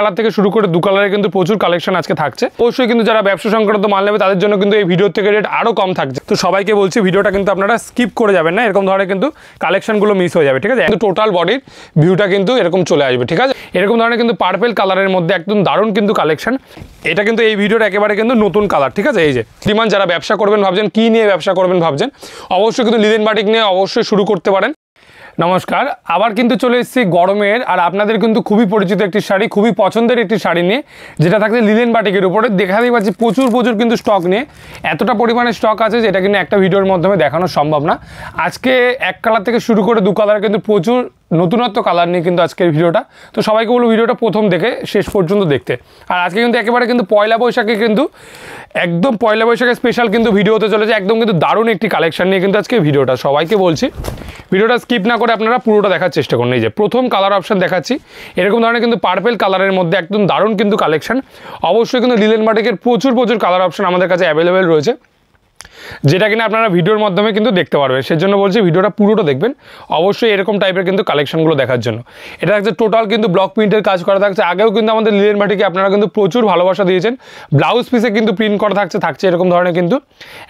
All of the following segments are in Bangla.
কালার থেকে শুরু করে 2 কালারে কিন্তু প্রচুর কালেকশন আজকে থাকছে। অবশ্যই কিন্তু যারা ব্যবসা সংক্রান্ত মাল নেবে তাদের জন্য কিন্তু এই ভিডিও থেকে রেট আরো কম থাকছে। তো সবাইকে বলছি ভিডিওটা কিন্তু আপনারা স্কিপ করে যাবেন না, এরকম ধরনের কিন্তু কালেকশনগুলো মিস হয়ে যাবে, ঠিক আছে। কিন্তু টোটাল বডির ভিউটা কিন্তু এরকম চলে আসবে, ঠিক আছে। এরকম ধরনের কিন্তু পার্পল কালারের মধ্যে একদম দারুণ কিন্তু কালেকশন। এটা কিন্তু এই ভিডিওর একেবারে কিন্তু নতুন কালার, ঠিক আছে। এই যে ডিমান্ড যারা ব্যবসা করবেন ভাবছেন, কি নিয়ে ব্যবসা করবেন ভাবছেন, অবশ্যই কিন্তু লিনেন বাটিক নিয়ে অবশ্যই শুরু করতে পারেন। নমস্কার, আবার কিন্তু চলে এসেছি গরমের আর আপনাদের কিন্তু খুবই পরিচিত একটি শাড়ি, খুবই পছন্দের একটি শাড়ি নিয়ে, যেটা থাকছে লিনেন বাটিকের উপরে। দেখাতেই পাচ্ছি প্রচুর কিন্তু স্টক নিয়ে, এতটা পরিমাণে স্টক আছে যেটা কিন্তু একটা ভিডিওর মাধ্যমে দেখানো সম্ভব না। আজকে 1 কালার থেকে শুরু করে 2 কালার কিন্তু প্রচুর নতুনত্ব কালার নিয়ে কিন্তু আজকের ভিডিওটা। তো সবাইকে বলবো ভিডিওটা প্রথম দেখে শেষ পর্যন্ত দেখতে। আর আজকে কিন্তু একেবারে কিন্তু পয়লা বৈশাখে কিন্তু একদম পয়লা বৈশাখের স্পেশাল কিন্তু ভিডিও হতে চলেছে, একদম কিন্তু দারুণ একটি কালেকশন নিয়ে কিন্তু আজকে ভিডিওটা। সবাইকে বলছি ভিডিওটা স্কিপ না করে আপনারা পুরোটা দেখার চেষ্টা করুন। এই যে প্রথম কালার অপশন দেখাচ্ছি, এরকম ধরনের কিন্তু পার্পল কালারের মধ্যে একদম দারুণ কিন্তু কালেকশন। অবশ্যই কিন্তু লিনেন বাটিকের প্রচুর কালার অপশন আমাদের কাছে অ্যাভেলেবেল রয়েছে, যেটা কিনা আপনারা ভিডিওর মাধ্যমে কিন্তু দেখতে পারবেন। সেজন্য বলছি ভিডিওটা পুরোটা দেখবেন অবশ্যই এরকম টাইপের কিন্তু কালেকশনগুলো দেখার জন্য। এটা থাকছে টোটাল কিন্তু ব্লক প্রিন্টের কাজ করা থাকছে। আগেও কিন্তু আমাদের লিনেন বাটিকে আপনারা কিন্তু প্রচুর ভালোবাসা দিয়েছেন। ব্লাউজ পিসে কিন্তু প্রিন্ট করা থাকছে এরকম ধরনের কিন্তু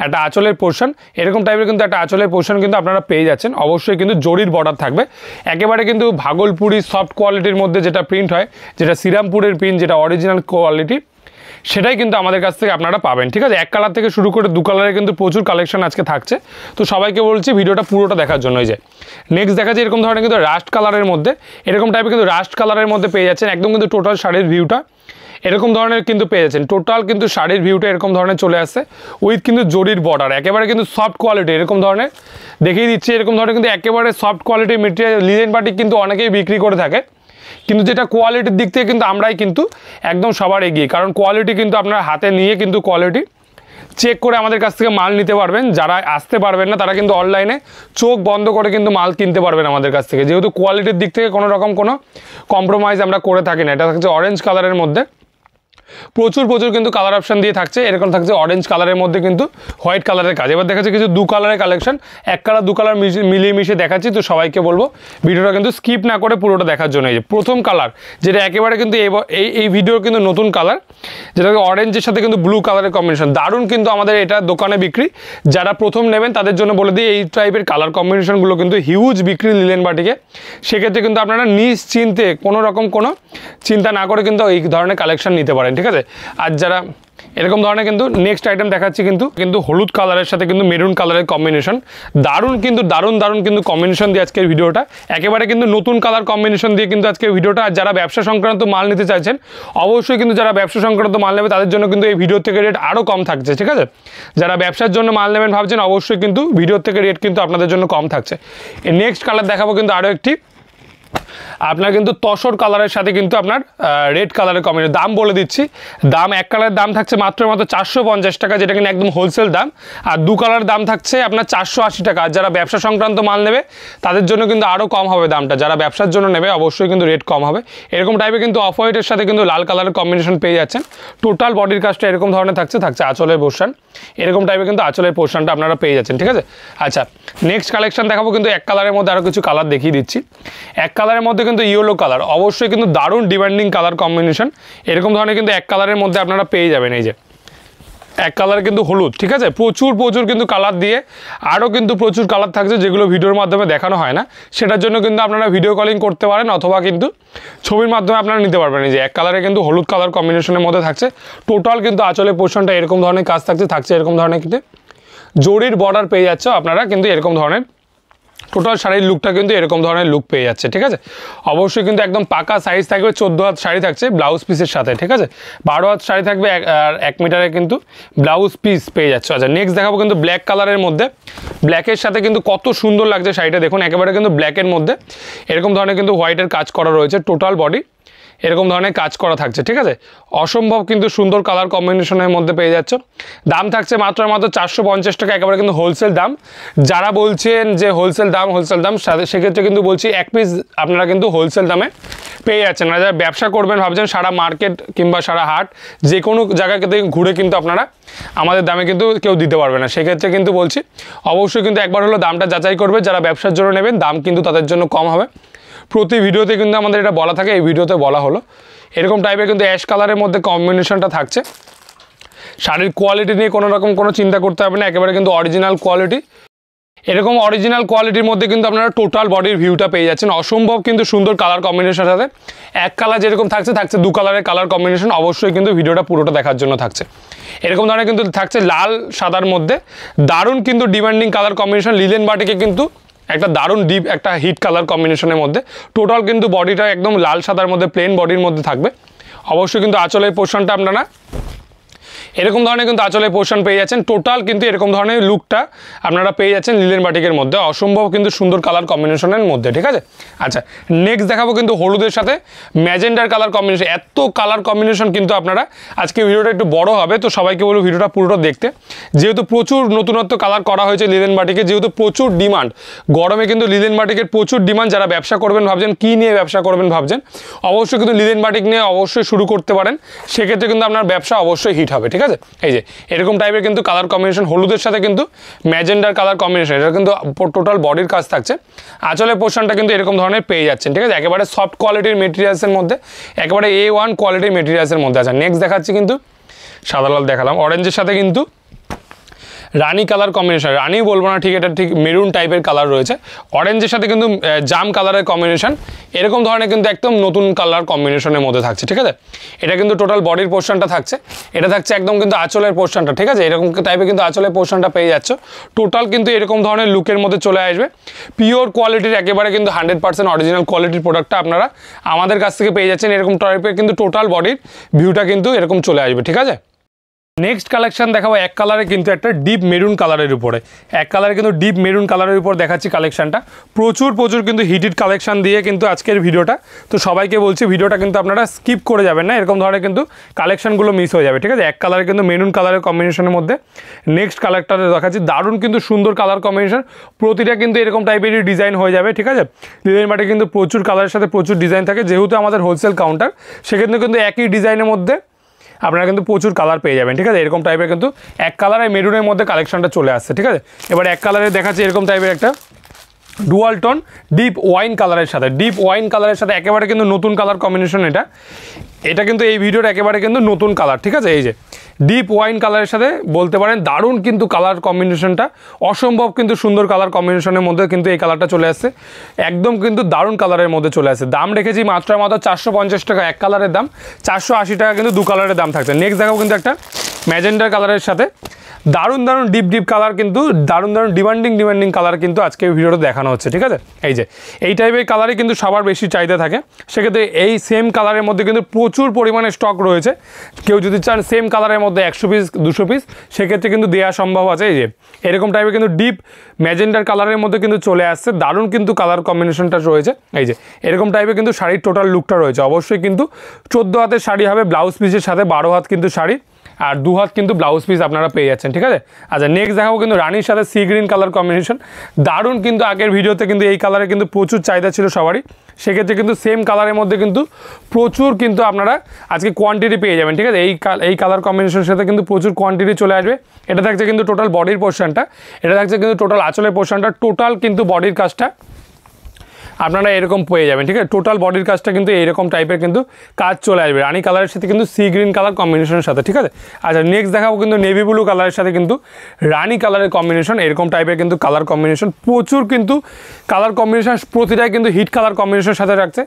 একটা আঁচলের পোর্শন, এরকম টাইপের কিন্তু একটা আঁচলের পোর্শন কিন্তু আপনারা পেয়ে যাচ্ছেন। অবশ্যই কিন্তু জরির বর্ডার থাকবে, একেবারে কিন্তু ভাগলপুরি সফট কোয়ালিটির মধ্যে যেটা প্রিন্ট হয়, যেটা শ্রীরামপুরের প্রিন্ট, যেটা অরিজিনাল কোয়ালিটি, সেটাই কিন্তু আমাদের কাছ থেকে আপনারা পাবেন, ঠিক আছে। 1 কালার থেকে শুরু করে 2 কালারে কিন্তু প্রচুর কালেকশন আজকে থাকছে। তো সবাইকে বলছি ভিডিওটা পুরোটা দেখার জন্য। এই যে নেক্সট দেখাচ্ছি এরকম ধরনের কিন্তু রাস্ট কালারের মধ্যে, এরকম টাইপের কিন্তু রাস্ট কালারের মধ্যে পেয়ে যাচ্ছেন। একদম কিন্তু টোটাল শাড়ির ভিউটা এরকম ধরনের কিন্তু পেয়ে যাচ্ছেন। টোটাল কিন্তু শাড়ির ভিউটা এরকম ধরনের চলে আসছে উইথ কিন্তু জরির বর্ডার, একেবারে কিন্তু সফট কোয়ালিটি এরকম ধরনের দেখিয়ে দিচ্ছি। এরকম ধরনের কিন্তু একেবারে সফট কোয়ালিটির মেটেরিয়াল লিনেন বাটিক কিন্তু অনেকেই বিক্রি করে থাকে, কিন্তু যেটা কোয়ালিটির দিক থেকে কিন্তু আমরাই কিন্তু একদম সবার এগিয়ে, কারণ কোয়ালিটি কিন্তু আপনারা হাতে নিয়ে কিন্তু কোয়ালিটি চেক করে আমাদের কাছ থেকে মাল নিতে পারবেন। যারা আসতে পারবেন না তারা কিন্তু অনলাইনে চোখ বন্ধ করে কিন্তু মাল কিনতে পারবেন আমাদের কাছ থেকে, যেহেতু কোয়ালিটির দিক থেকে কোনো রকম কোনো কম্প্রোমাইজ আমরা করে থাকি না। এটা থাকছে অরেঞ্জ কালারের মধ্যে, প্রচুর কিন্তু কালার অপশন দিয়ে থাকছে। এরকম থাকছে অরেঞ্জ কালারের মধ্যে কিন্তু হোয়াইট কালারের কাজ। এবার দেখাচ্ছে কিছু 2 কালারের কালেকশন, 1 কালার 2 কালার মিলিয়ে মিশিয়ে দেখাচ্ছি। তো সবাইকে বলবো ভিডিওটা কিন্তু স্কিপ না করে পুরোটা দেখার জন্য। এই যে প্রথম কালার, যেটা একেবারে কিন্তু এই ভিডিওর কিন্তু নতুন কালার, যেটা অরেঞ্জের সাথে কিন্তু ব্লু কালারের কম্বিনেশন, দারুণ কিন্তু আমাদের এটা দোকানে বিক্রি। যারা প্রথম নেবেন তাদের জন্য বলে দিই এই টাইপের কালার কম্বিনেশনগুলো কিন্তু হিউজ বিক্রি লিনেন বাটিকে। সেক্ষেত্রে কিন্তু আপনারা নিশ্চিন্তে কোনো রকম কোনো চিন্তা না করে কিন্তু এই ধরনের কালেকশন নিতে পারেন, ঠিক আছে। আর যারা এরকম ধরনের কিন্তু নেক্সট আইটেম দেখাচ্ছি কিন্তু হলুদ কালারের সাথে কিন্তু মেরুন কালারের কম্বিনেশন, দারুণ কিন্তু কম্বিনেশন দিয়ে আজকের ভিডিওটা, একেবারে কিন্তু নতুন কালার কম্বিনেশন দিয়ে কিন্তু আজকের ভিডিওটা। আর যারা ব্যবসা সংক্রান্ত মাল নিতে চাইছেন অবশ্যই কিন্তু যারা ব্যবসা সংক্রান্ত মাল নেবে তাদের জন্য কিন্তু এই ভিডিও থেকে রেট আরও কম থাকছে, ঠিক আছে। যারা ব্যবসার জন্য মাল নেবেন ভাবছেন অবশ্যই কিন্তু ভিডিও থেকে রেট কিন্তু আপনাদের জন্য কম থাকছে। নেক্সট কালার দেখাবো কিন্তু আরও একটি আপনার কিন্তু তসর কালারের সাথে কিন্তু আপনার রেড কালারের কম্বিনেশন। দাম বলে দিচ্ছি, দাম 1 কালারের দাম থাকছে মাত্র 450 টাকা, যেটা কিন্তু একদম হোলসেল দাম। আর 2 কালার দাম থাকছে আপনার 480 টাকা। আর যারা ব্যবসা সংক্রান্ত মাল নেবে তাদের জন্য কিন্তু আরও কম হবে দামটা, যারা ব্যবসার জন্য নেবে অবশ্যই কিন্তু রেট কম হবে। এরকম টাইপের কিন্তু অফ হোয়াইটের সাথে কিন্তু লাল কালারের কম্বিনেশন পেয়ে যাচ্ছেন। টোটাল বডির কাজটা এরকম ধরনের থাকছে আঁচলের পোর্শন, এরকম টাইপের কিন্তু আঁচলের পোর্শনটা আপনারা পেয়ে যাচ্ছেন, ঠিক আছে। আচ্ছা নেক্সট কালেকশন দেখাবো কিন্তু 1 কালারের মধ্যে আরও কিছু কালার দেখিয়ে দিচ্ছি। 1 কালারের মধ্যে কিন্তু ইয়েলো কালার, অবশ্যই কিন্তু দারুণ ডিমান্ডিং কালার কম্বিনেশন। এরকম ধরনের কিন্তু 1 কালারের মধ্যে আপনারা পেয়ে যাবেন। এই যে 1 কালার কিন্তু হলুদ, ঠিক আছে। প্রচুর কিন্তু কালার দিয়ে আরও কিন্তু প্রচুর কালার থাকছে, যেগুলো ভিডিওর মাধ্যমে দেখানো হয় না। সেটার জন্য কিন্তু আপনারা ভিডিও কলিং করতে পারেন অথবা কিন্তু ছবির মাধ্যমে আপনারা নিতে পারবেন। এই যে 1 কালারে কিন্তু হলুদ কালার কম্বিনেশনের মধ্যে থাকছে। টোটাল কিন্তু আঁচলের পোর্শনটা এরকম ধরনের কাজ থাকছে এরকম ধরনের কিন্তু জরির বর্ডার পেয়ে যাচ্ছে আপনারা কিন্তু এরকম ধরনের। টোটাল শাড়ির লুকটা কিন্তু এরকম ধরনের লুক পেয়ে যাচ্ছে, ঠিক আছে। অবশ্যই কিন্তু একদম পাকা সাইজ থাকবে, 14 হাত শাড়ি থাকছে ব্লাউজ পিসের সাথে, ঠিক আছে। 12 হাত শাড়ি থাকবে আর 1 মিটারে কিন্তু ব্লাউজ পিস পেয়ে যাচ্ছে। আচ্ছা নেক্সট দেখাবো কিন্তু ব্ল্যাক কালারের মধ্যে, ব্ল্যাকের সাথে কিন্তু কত সুন্দর লাগছে শাড়িটা, দেখুন একেবারে কিন্তু ব্ল্যাকের মধ্যে এরকম ধরনের কিন্তু হোয়াইটের কাজ করা রয়েছে। টোটাল বডি এরকম ধরনের কাজ করা থাকছে, ঠিক আছে। অসম্ভব কিন্তু সুন্দর কালার কম্বিনেশনের মধ্যে পেয়ে যাচ্ছে। দাম থাকছে মাত্র 450 টাকা, একেবারে কিন্তু হোলসেল দাম। যারা বলছেন যে হোলসেল দাম সেক্ষেত্রে কিন্তু বলছি 1 পিস আপনারা কিন্তু হোলসেল দামে পেয়ে যাচ্ছেন। আর যারা ব্যবসা করবেন ভাবছেন সারা মার্কেট কিংবা সারা হাট যে কোনো জায়গাকে ঘুরে কিন্তু আপনারা আমাদের দামে কিন্তু কেউ দিতে পারবে না। সেক্ষেত্রে কিন্তু বলছি অবশ্যই কিন্তু একবার হলো দামটা যাচাই করবে। যারা ব্যবসার জন্য নেবেন দাম কিন্তু তাদের জন্য কম হবে। প্রতি ভিডিওতে কিন্তু আমাদের এটা বলা থাকে, এই ভিডিওতে বলা হলো। এরকম টাইপের কিন্তু অ্যাশ কালারের মধ্যে কম্বিনেশনটা থাকছে। শাড়ির কোয়ালিটি নিয়ে কোনো রকম কোনো চিন্তা করতে হবে না, একেবারে কিন্তু অরিজিনাল কোয়ালিটি। এরকম অরিজিনাল কোয়ালিটির মধ্যে কিন্তু আপনারা টোটাল বডির ভিউটা পেয়ে যাচ্ছেন। অসম্ভব কিন্তু সুন্দর কালার কম্বিনেশনের সাথে, এক কালার যেরকম থাকছে দু কালারের কালার কম্বিনেশন। অবশ্যই কিন্তু ভিডিওটা পুরোটা দেখার জন্য থাকছে। এরকম ধরনের কিন্তু থাকছে লাল সাদার মধ্যে দারুণ কিন্তু ডিমান্ডিং কালার কম্বিনেশন। লিলেন বাটিকে কিন্তু একটা দারুণ ডিপ একটা হিট কালার কম্বিনেশনের মধ্যে টোটাল কিন্তু বডিটা একদম লাল সাদার মধ্যে প্লেন বডির মধ্যে থাকবে। অবশ্যই কিন্তু আঁচলের পোর্শনটা আপনারা এরকম ধরনের কিন্তু আঁচলের পোর্শন পেয়ে যাচ্ছেন। টোটাল কিন্তু এরকম ধরনের লুকটা আপনারা পেয়ে যাচ্ছেন লিলেন বাটিকের মধ্যে, অসম্ভব কিন্তু সুন্দর কালার কম্বিনেশনের মধ্যে, ঠিক আছে। আচ্ছা, নেক্সট দেখাবো কিন্তু হলুদের সাথে ম্যাজেন্ডার কালার কম্বিনেশন। এত কালার কম্বিনেশন কিন্তু আপনারা আজকে ভিডিওটা একটু বড় হবে, তো সবাইকে বলবো ভিডিওটা পুরোটা দেখতে। যেহেতু প্রচুর নতুনত্ব কালার করা হয়েছে লিলেন বাটিকে, যেহেতু প্রচুর ডিমান্ড, গরমে কিন্তু লিলেন বাটিকের প্রচুর ডিমান্ড। যারা ব্যবসা করবেন ভাবছেন, কী নিয়ে ব্যবসা করবেন ভাবছেন, অবশ্যই কিন্তু লিলেন বাটিক নিয়ে অবশ্যই শুরু করতে পারেন। সেক্ষেত্রে কিন্তু আপনার ব্যবসা অবশ্যই হিট হবে, ঠিক আছে। এই যে এরকম টাইপের কিন্তু কালার কম্বিনেশন, হলুদের সাথে কিন্তু ম্যাজেন্ডার কালার কম্বিনেশন, এটা কিন্তু টোটাল বডির কাজ থাকছে। আঁচলের পোর্শনটা কিন্তু এরকম ধরনের পেয়ে যাচ্ছেন, ঠিক আছে। একেবারে সফট কোয়ালিটির মেটেরিয়ালসের মধ্যে, একেবারে A1 কোয়ালিটির মেটেরিয়ালসের মধ্যে আছে। নেক্সট দেখাচ্ছি কিন্তু সাদা লাল দেখালাম, অরেঞ্জের সাথে কিন্তু রানি কালার কম্বিনেশন, রানি বলবো না ঠিক, এটা ঠিক মেরুন টাইপের কালার রয়েছে। অরেঞ্জের সাথে কিন্তু জাম কালারের কম্বিনেশন, এরকম ধরনের কিন্তু একদম নতুন কালার কম্বিনেশনের মধ্যে থাকছে, ঠিক আছে। এটা কিন্তু টোটাল বডির পোর্শনটা থাকছে, এটা থাকছে একদম কিন্তু আঁচলের পোর্শনটা, ঠিক আছে। এরকম টাইপের কিন্তু আঁচলের পোর্শনটা পেয়ে যাচ্ছ। টোটাল কিন্তু এরকম ধরনের লুকের মধ্যে চলে আসবে। পিওর কোয়ালিটির একেবারে কিন্তু 100% অরিজিনাল কোয়ালিটির প্রোডাক্টটা আপনারা আমাদের কাছ থেকে পেয়ে যাচ্ছেন। এরকম টাইপের কিন্তু টোটাল বডির ভিউটা কিন্তু এরকম চলে আসবে, ঠিক আছে। নেক্সট কালেকশন দেখাবো এক কালারে কিন্তু একটা ডিপ মেরুন কালারের উপরে, এক কালারে কিন্তু ডিপ মেরুন কালারের উপর দেখাচ্ছি কালেকশনটা। প্রচুর কিন্তু হিটেড কালেকশন দিয়ে কিন্তু আজকের ভিডিওটা, তো সবাইকে বলছি ভিডিওটা কিন্তু আপনারা স্কিপ করে যাবেন না, এরকম ধরনের কিন্তু কালেকশনগুলো মিস হয়ে যাবে, ঠিক আছে। এক কালারে কিন্তু মেরুন কালারের কম্বিনেশনের মধ্যে নেক্সট কালারটা দেখাচ্ছি, দারুণ কিন্তু সুন্দর কালার কম্বিনেশন। প্রতিটা কিন্তু এরকম টাইপেরই ডিজাইন হয়ে যাবে, ঠিক আছে। লিলেন বাটিক কিন্তু প্রচুর কালারের সাথে প্রচুর ডিজাইন থাকে, যেহেতু আমাদের হোলসেল কাউন্টার, সেক্ষেত্রে কিন্তু একই ডিজাইনের মধ্যে আপনারা কিন্তু প্রচুর কালার পেয়ে যাবেন, ঠিক আছে। এরকম টাইপের কিন্তু এক কালার আর মেরুনের মধ্যে কালেকশনটা চলে আসছে, ঠিক আছে। এবার এক কালারে দেখাচ্ছি এরকম টাইপের একটা ডুয়াল টোন ডিপ ওয়াইন কালারের সাথে একেবারে কিন্তু নতুন কালার কম্বিনেশন। এটা কিন্তু এই ভিডিওর একেবারে কিন্তু নতুন কালার, ঠিক আছে। এই যে ডিপ ওয়াইন কালারের সাথে বলতে পারেন দারুণ কিন্তু কালার কম্বিনেশনটা, অসম্ভব কিন্তু সুন্দর কালার কম্বিনেশনের মধ্যে কিন্তু এই কালারটা চলে আসছে, একদম কিন্তু দারুণ কালারের মধ্যে চলে আসছে। দাম রেখেছি মাত্র 450 টাকা এক কালারের দাম, 480 টাকা কিন্তু দু কালারের দাম থাকছে। নেক্সট দেখাবো কিন্তু একটা ম্যাজেন্ডার কালারের সাথে দারুণ ডিপ কালার, কিন্তু দারুণ ডিমান্ডিং কালার কিন্তু আজকে ভিডিওটা দেখানো হচ্ছে, ঠিক আছে। এই যে এই টাইপের কালারই কিন্তু সবার বেশি চাহিদা থাকে, সেক্ষেত্রে এই সেম কালারের মধ্যে কিন্তু প্রচুর পরিমাণে স্টক রয়েছে। কেউ যদি চান সেম কালারের মধ্যে 100 পিস 200 পিস, সেক্ষেত্রে কিন্তু দেওয়া সম্ভব আছে। এই যে এরকম টাইপের কিন্তু ডিপ ম্যাজেন্ডার কালারের মধ্যে কিন্তু চলে আসছে, দারুণ কিন্তু কালার কম্বিনেশনটা রয়েছে। এই যে এরকম টাইপের কিন্তু শাড়ির টোটাল লুকটা রয়েছে। অবশ্যই কিন্তু 14 হাতের শাড়ি হবে, ব্লাউজ পিসের সাথে 12 হাত কিন্তু শাড়ি, আর 2 হাত কিন্তু ব্লাউজ পিস আপনারা পেয়ে যাচ্ছেন, ঠিক আছে। আচ্ছা, নেক্সট দেখাবো কিন্তু রানির সাথে সি গ্রিন কালার কম্বিনেশন, দারুণ কিন্তু আগের ভিডিওতে কিন্তু এই কালারে কিন্তু প্রচুর চাহিদা ছিল সবারই, সেক্ষেত্রে কিন্তু সেম কালারের মধ্যে কিন্তু প্রচুর কিন্তু আপনারা আজকে কোয়ান্টিটি পেয়ে যাবেন, ঠিক আছে। এই কালার কম্বিনেশনের সাথে কিন্তু প্রচুর কোয়ান্টিটি চলে আসবে। এটা থাকছে কিন্তু টোটাল বডির পোর্শনটা, এটা থাকছে কিন্তু টোটাল আঁচলের পোর্শনটা, টোটাল কিন্তু বডির কাজটা আপনারা এরকম পেয়ে যাবেন, ঠিক আছে। টোটাল বডির কাজটা কিন্তু এইরকম টাইপের কিন্তু কাজ চলে আসবে রানি কালারের সাথে কিন্তু সি গ্রিন কালার কম্বিনেশনের সাথে, ঠিক আছে। আচ্ছা, নেক্সট দেখাবো কিন্তু নেভি ব্লু কালারের সাথে কিন্তু রানি কালারের কম্বিনেশন, এরকম টাইপের কিন্তু কালার কম্বিনেশন, প্রচুর কিন্তু কালার কম্বিনেশন, প্রতিটাই কিন্তু হিট কালার কম্বিনেশনের সাথে রাখছে।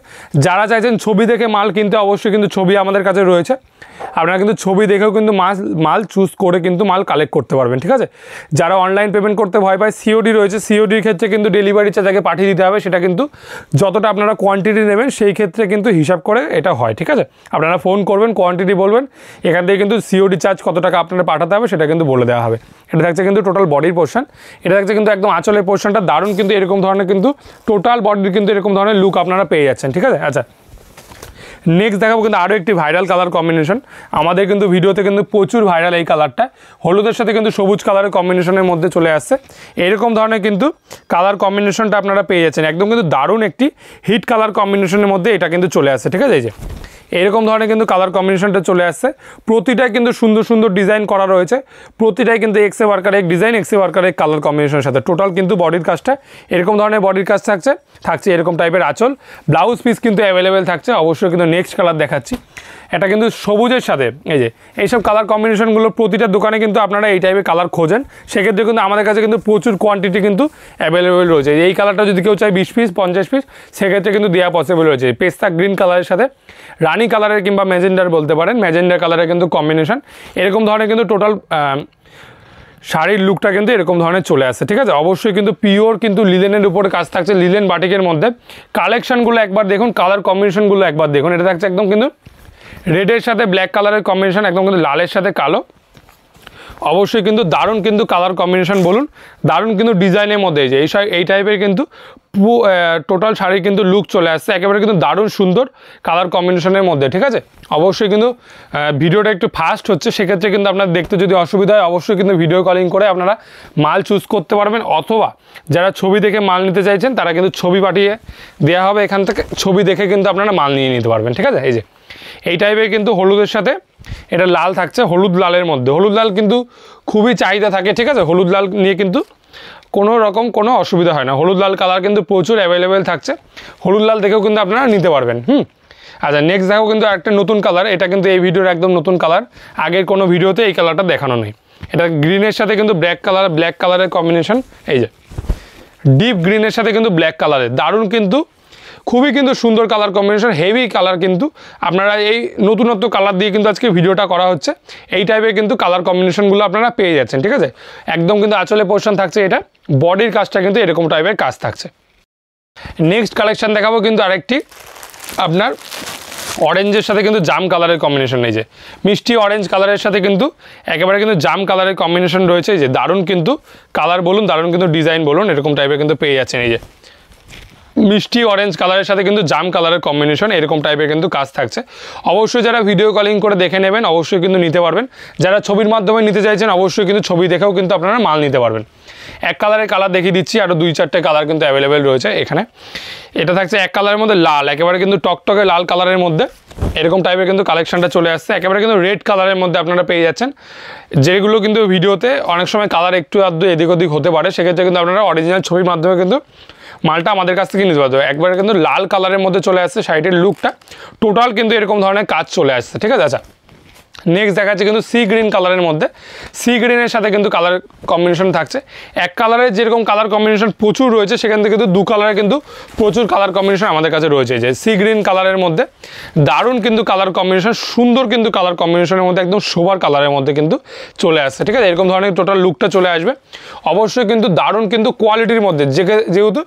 যারা চাইছেন ছবি দেখে মাল কিনতে, অবশ্যই কিন্তু ছবি আমাদের কাছে রয়েছে, আপনারা কিন্তু ছবি দেখেও কিন্তু মাল চুজ করে কিন্তু মাল কালেক্ট করতে পারবেন, ঠিক আছে। যারা অনলাইন পেমেন্ট করতে ভয় পায়, সিওডি রয়েছে, সিওডির ক্ষেত্রে কিন্তু ডেলিভারি চার্জ আগে পাঠিয়ে দিতে হবে, সেটা কিন্তু যতটা আপনারা কোয়ান্টিটি নেবেন সেই ক্ষেত্রে কিন্তু হিসাব করে এটা হয়, ঠিক আছে। আপনারা ফোন করবেন, কোয়ান্টিটি বলবেন, এখান থেকে কিন্তু সিওডি চার্জ কত টাকা আপনারা পাঠাতে হবে সেটা কিন্তু বলে দেওয়া হবে। এটা থাকছে কিন্তু টোটাল বডির পোর্শন, এটা থাকছে কিন্তু একদম আঁচলের পোর্শনটা, দারুণ কিন্তু এরকম ধরনের কিন্তু টোটাল বডির কিন্তু এরকম ধরনের লুক আপনারা পেয়ে যাচ্ছেন, ঠিক আছে। আচ্ছা, নেক্সট দেখাবো কিন্তু আরও একটি ভাইরাল কালার কম্বিনেশন, আমাদের কিন্তু ভিডিওতে কিন্তু প্রচুর ভাইরাল এই কালারটা, হলুদের সাথে কিন্তু সবুজ কালারের কম্বিনেশনের মধ্যে চলে আসছে। এরকম ধরনের কিন্তু কালার কম্বিনেশনটা আপনারা পেয়ে যাচ্ছেন, একদম কিন্তু দারুণ একটি হিট কালার কম্বিনেশনের মধ্যে এটা কিন্তু চলে আসছে, ঠিক আছে। এই যে এরকম ধরনের কিন্তু কালার কম্বিনেশনটা চলে আসছে। প্রতিটাই কিন্তু সুন্দর সুন্দর ডিজাইন করা রয়েছে, প্রতিটাই কিন্তু এক্সে ওয়ার্কার এক ডিজাইন, এক্সে ওয়ার্কার এক কালার কম্বিনেশনের সাথে। টোটাল কিন্তু বডির কাজটা এরকম ধরনের বডির কাজ থাকছে এরকম টাইপের আঁচল। ব্লাউজ পিস কিন্তু অ্যাভেলেবেল থাকছে। অবশ্যই কিন্তু নেক্সট কালার দেখাচ্ছি, এটা কিন্তু সবুজের সাথে এই যে এইসব কালার কম্বিনেশনগুলো প্রতিটা দোকানে কিন্তু আপনারা এই টাইপের কালার খোঁজেন, সেক্ষেত্রে কিন্তু আমাদের কাছে কিন্তু প্রচুর কোয়ান্টিটি কিন্তু অ্যাভেলেবেল রয়েছে। এই কালারটা যদি কেউ চায় 20 পিস 50 পিস সেক্ষেত্রে কিন্তু দেওয়া পসিবল রয়েছে। পেস্তা গ্রিন কালারের সাথে রানি কালারের কিংবা ম্যাজেন্ডার বলতে পারেন, ম্যাজেন্ডার কালারের কিন্তু কম্বিনেশন এরকম ধরনের কিন্তু টোটাল শাড়ির লুকটা কিন্তু এরকম ধরনের চলে আসছে, ঠিক আছে। অবশ্যই কিন্তু পিওর কিন্তু লিলেনের উপরে কাজ থাকছে, লিলেন বাটিকের মধ্যে। কালেকশনগুলো একবার দেখুন, কালার কম্বিনেশনগুলো একবার দেখুন। এটা থাকছে একদম কিন্তু রেডের সাথে ব্ল্যাক কালারের কম্বিনেশন, একদম কিন্তু লালের সাথে কালো। অবশ্যই কিন্তু দারুণ কিন্তু কালার কম্বিনেশন বলুন, দারুণ কিন্তু ডিজাইনের মধ্যে যে এই টাইপের কিন্তু টোটাল শাড়ি কিন্তু লুক চলে আসছে একেবারে কিন্তু দারুণ সুন্দর কালার কম্বিনেশনের মধ্যে, ঠিক আছে। অবশ্যই কিন্তু ভিডিওটা একটু ফাস্ট হচ্ছে, সেক্ষেত্রে কিন্তু আপনার দেখতে যদি অসুবিধা হয় অবশ্যই কিন্তু ভিডিও কলিং করে আপনারা মাল চুজ করতে পারবেন, অথবা যারা ছবি দেখে মাল নিতে চাইছেন তারা কিন্তু ছবি পাঠিয়ে দেওয়া হবে এখান থেকে, ছবি দেখে কিন্তু আপনারা মাল নিয়ে নিতে পারবেন, ঠিক আছে। এই যে এই টাইপের কিন্তু হলুদের সাথে এটা লাল থাকছে, হলুদ লালের মধ্যে। হলুদ লাল কিন্তু খুবই চাহিদা থাকে, ঠিক আছে। হলুদ লাল নিয়ে কিন্তু কোনো অসুবিধা হয় না। হলুদ লাল কালার কিন্তু প্রচুর অ্যাভেলেবেল থাকছে, হলুদ লাল দেখেও কিন্তু আপনারা নিতে পারবেন। আচ্ছা, নেক্সট দেখো কিন্তু একটা নতুন কালার, এটা কিন্তু এই ভিডিওর একদম নতুন কালার, আগের কোনো ভিডিওতে এই কালারটা দেখানো নেই। এটা গ্রিনের সাথে কিন্তু ব্ল্যাক কালারের কম্বিনেশন, এই যে ডিপ গ্রিনের সাথে কিন্তু ব্ল্যাক কালারের, দারুণ কিন্তু খুবই কিন্তু সুন্দর কালার কম্বিনেশন, হেভি কালার কিন্তু আপনারা এই নতুনত্ব কালার দিয়ে কিন্তু আজকে ভিডিওটা করা হচ্ছে। এই টাইপের কিন্তু কালার কম্বিনেশনগুলো আপনারা পেয়ে যাচ্ছেন, ঠিক আছে। একদম কিন্তু আঁচলে পোর্শন থাকছে, এটা বডির কাজটা কিন্তু এরকম টাইপের কাজ থাকছে। নেক্সট কালেকশন দেখাবো কিন্তু আরেকটি আপনার অরেঞ্জের সাথে কিন্তু জাম কালারের কম্বিনেশন, এই যে মিষ্টি অরেঞ্জ কালারের সাথে কিন্তু একেবারে কিন্তু জাম কালারের কম্বিনেশন রয়েছে। এই যে দারুণ কিন্তু কালার বলুন, দারুণ কিন্তু ডিজাইন বলুন, এরকম টাইপের কিন্তু পেয়ে যাচ্ছেন। এই যে মিষ্টি অরেঞ্জ কালারের সাথে কিন্তু জাম কালারের কম্বিনেশন এরকম টাইপের কিন্তু কাজ থাকছে। অবশ্যই যারা ভিডিও কলিং করে দেখে নেবেন অবশ্যই কিন্তু নিতে পারবেন, যারা ছবির মাধ্যমে নিতে চাইছেন অবশ্যই কিন্তু ছবি দেখেও কিন্তু আপনারা মাল নিতে পারবেন। এক কালারের কালার দেখিয়ে দিচ্ছি, আরও 2-4টে কালার কিন্তু অ্যাভেলেবেল রয়েছে এখানে। এটা থাকছে এক কালারের মধ্যে লাল, একেবারে কিন্তু টকটকে লাল কালারের মধ্যে এরকম টাইপের কিন্তু কালেকশনটা চলে আসছে। একেবারে কিন্তু রেড কালারের মধ্যে আপনারা পেয়ে যাচ্ছেন, যেগুলো কিন্তু ভিডিওতে অনেক সময় কালার একটু আধটু এদিক ওদিক হতে পারে, সেক্ষেত্রে কিন্তু আপনারা অরিজিনাল ছবির মাধ্যমে কিন্তু মালটা আমাদের কাছ থেকে নিতে পারবে। একবারে কিন্তু লাল কালারের মধ্যে চলে আসছে শাড়িটির লুকটা, টোটাল কিন্তু এরকম ধরনের কাজ চলে আসছে, ঠিক আছে। আচ্ছা, নেক্সট দেখাচ্ছে কিন্তু সি গ্রিন কালারের মধ্যে, সি গ্রিনের সাথে কিন্তু কালার কম্বিনেশন থাকছে। এক কালারের যেরকম কালার কম্বিনেশন প্রচুর রয়েছে, সেখান থেকে কিন্তু 2 কালারে কিন্তু প্রচুর কালার কম্বিনেশন আমাদের কাছে রয়েছে। যে সি গ্রিন কালারের মধ্যে দারুণ কিন্তু কালার কম্বিনেশন, সুন্দর কিন্তু কালার কম্বিনেশনের মধ্যে একদম সোবার কালারের মধ্যে কিন্তু চলে আসছে, ঠিক আছে। এরকম ধরনের টোটাল লুকটা চলে আসবে। অবশ্যই কিন্তু দারুণ কিন্তু কোয়ালিটির মধ্যে, যেহেতু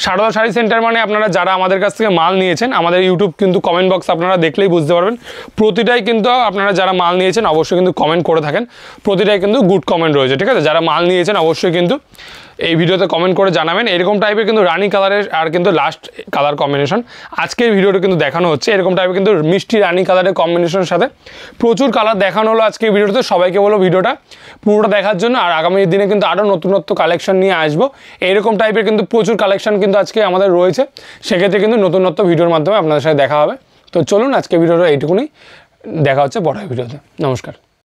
সারদা শাড়ি সেন্টার মানে আপনারা যারা আমাদের কাছ থেকে মাল নিয়েছেন, আমাদের ইউটিউব কিন্তু কমেন্ট বক্স আপনারা দেখলেই বুঝতে পারবেন, প্রতিটাই কিন্তু আপনারা যারা মাল নিয়েছেন অবশ্যই কিন্তু কমেন্ট করে থাকেন, প্রতিটাই কিন্তু গুড কমেন্ট রয়েছে, ঠিক আছে। যারা মাল নিয়েছেন অবশ্যই কিন্তু এই ভিডিওতে কমেন্ট করে জানাবেন। এরকম টাইপের কিন্তু রানি কালারের আর কিন্তু লাস্ট কালার কম্বিনেশন আজকের ভিডিওটা কিন্তু দেখানো হচ্ছে। এরকম টাইপের কিন্তু মিষ্টি রানি কালারের কম্বিনেশনের সাথে প্রচুর কালার দেখানো হলো আজকের ভিডিওতে। সবাইকে বলো ভিডিওটা পুরোটা দেখার জন্য, আর আগামী দিনে কিন্তু আরও নতুনত্ব কালেকশন নিয়ে আসবো। এরকম টাইপের কিন্তু প্রচুর কালেকশন কিন্তু আজকে আমাদের রয়েছে, সেক্ষেত্রে কিন্তু নতুনত্ব ভিডিওর মাধ্যমে আপনাদের সাথে দেখা হবে। তো চলুন আজকে ভিডিওটা এইটুকুনি, দেখা হচ্ছে পরের ভিডিওতে। নমস্কার।